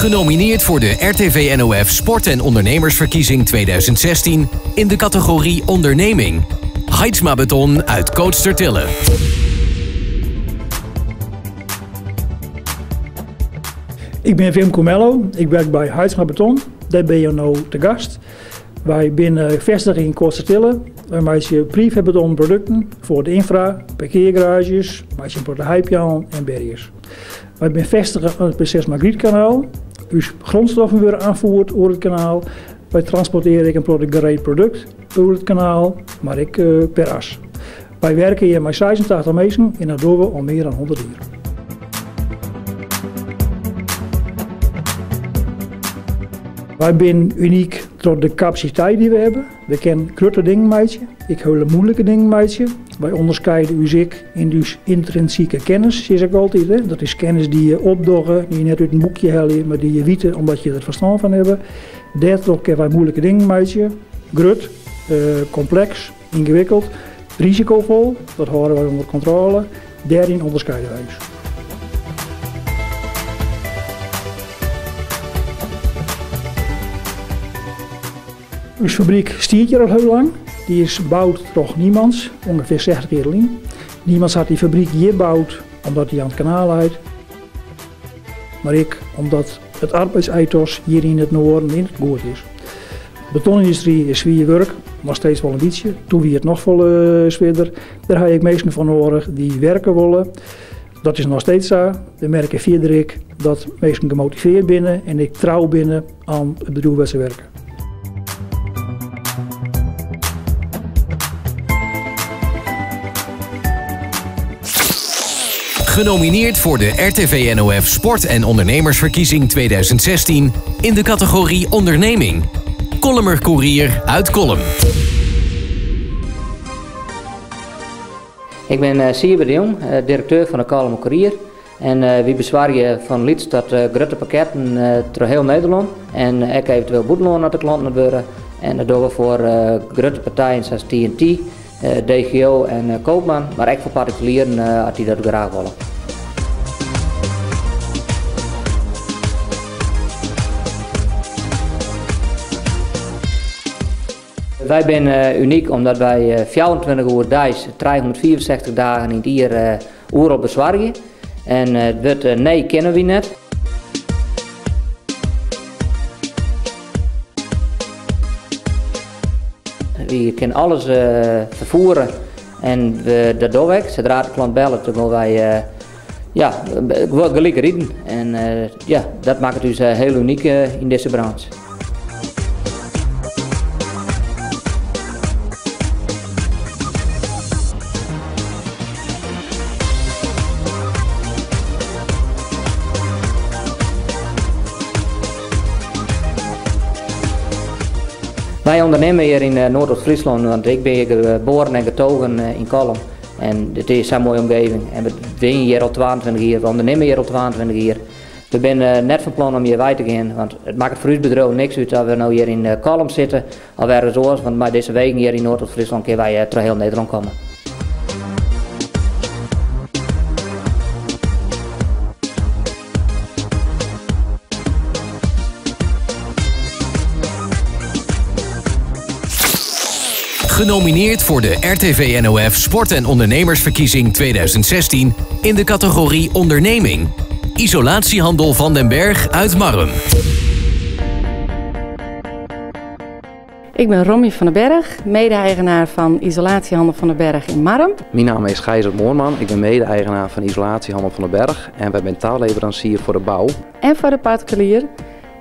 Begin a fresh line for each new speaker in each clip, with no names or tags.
Genomineerd voor de RTV NOF Sport- en Ondernemersverkiezing 2016 in de categorie Onderneming. Heidsma Beton uit Kootstertille.
Ik ben Wim Comello, ik werk bij Heidsma Beton. Daar ben je nu te gast. Wij zijn vestiging in Kootstertille. Wij maken privé-beton producten voor de infra, parkeergarages, voor de heipjan en barriers. Wij zijn vestigen aan het Prinses Margrietkanaal. Dus grondstoffen worden aangevoerd over het kanaal. Wij transporteren een gereed product over het kanaal, maar ik per as. Wij werken hier met 86 mensen en dat doen we al meer dan 100 jaar. Wij zijn uniek door de capaciteit die we hebben. We kunnen grote dingen maken, ik hele moeilijke dingen maken. Wij onderscheiden u zich in dus intrinsieke kennis, zeg ik altijd. Hè. Dat is kennis die je opdoggen, die je net uit een boekje haalt, maar die je weet omdat je er verstand van hebt. Daardoor kunnen wij moeilijke dingen maken. Groot, complex, ingewikkeld, risicovol, dat houden wij onder controle. Daarin onderscheiden wij ons. Onze fabriek stiert hier al heel lang. Die is gebouwd door niemands, ongeveer 60 jaar lang. Niemands had die fabriek hier gebouwd omdat hij aan het kanaal leidt. Maar ik omdat het arbeidsethos hier in het noorden in het goed is. De betonindustrie is zwaar werk, nog steeds wel een beetje. Toen wie het nog veel zwaarder. Daar heb ik mensen van nodig die werken willen. Dat is nog steeds zo. We merken verder dat mensen gemotiveerd binnen en ik trouw binnen aan het bedrijf waar ze werken.
Genomineerd voor de RTV NOF Sport- en Ondernemersverkiezing 2016 in de categorie Onderneming. Kollemer Courier uit Kolm.
Ik ben Siebe de Jong, directeur van de Kollemer Courier. En we bezwaren van Lieds tot grote pakketten door heel Nederland. En ik eventueel boeteloon naar de klanten worden. En dat doen we voor grote partijen zoals TNT, DGO en Koopman, maar ook voor particulieren als die dat graag willen. Wij zijn uniek omdat wij 24 uur daags, 364 dagen in het jaar overal bezorgen. En het nee kennen we net. We kunnen alles vervoeren en dat doen we. Zodra de klant belt, dan gaan wij gelijk rijden. En dat maakt het dus heel uniek in deze branche. Wij ondernemen hier in Noord-Friesland, want ik ben geboren en getogen in Kolm. En het is zo'n mooie omgeving. En we zijn hier al 22 jaar, we ondernemen hier al 22 jaar. We zijn net van plan om hier bij te gaan, want het maakt voor ons bedrijf niks uit dat we nu hier in Kolm zitten. Al waren we zo, want bij deze weken hier in Noord-Friesland kunnen wij door heel Nederland komen.
Genomineerd voor de RTV NOF Sport- en Ondernemersverkiezing 2016 in de categorie Onderneming. Isolatiehandel Van den Berg uit Marrum.
Ik ben Romy van den Berg, mede-eigenaar van Isolatiehandel Van den Berg in Marrum.
Mijn naam is Gijzer Moorman, ik ben mede-eigenaar van Isolatiehandel Van den Berg en wij zijn taalleverancier voor de bouw.
En voor de particulier.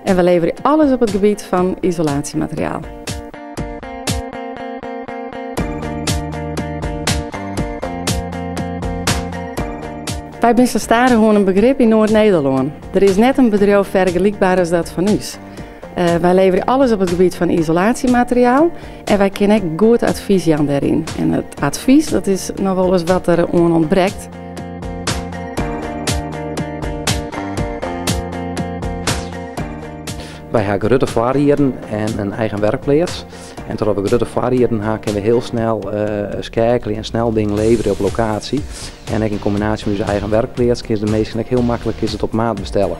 En we leveren alles op het gebied van isolatiemateriaal. Wij zijn staren gewoon een begrip in Noord-Nederland. Er is net een bedrijf vergelijkbaar als dat van ons. Wij leveren alles op het gebied van isolatiemateriaal en wij kunnen ook goed advies aan daarin. En het advies, dat is nog wel eens wat er aan ontbreekt.
Wij hebben grote variëren en een eigen werkplaats. En doordat we grote variëren hebben, kunnen we heel snel schakelen en snel dingen leveren op locatie. En ook in combinatie met onze eigen werkplaats is de meeste heel makkelijk is het op maat bestellen.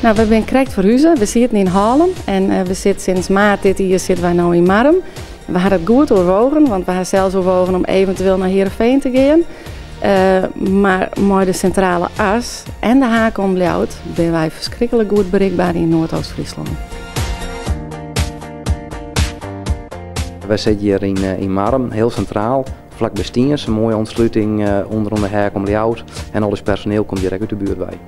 Nou, we zijn correct verhuizen. We zitten in Haarlem en we zitten sinds maart dit jaar zitten wij nu in Marm. We hadden het goed overwogen, want we hadden zelfs overwogen om eventueel naar Heerenveen te gaan. Maar met de centrale as en de haak omlaut zijn wij verschrikkelijk goed bereikbaar in Noordoost-Friesland.
Wij zitten hier in Marm, heel centraal, vlak bij Stiens, een mooie ontsluiting onder de haak omlaut en al het personeel komt direct uit de buurt bij.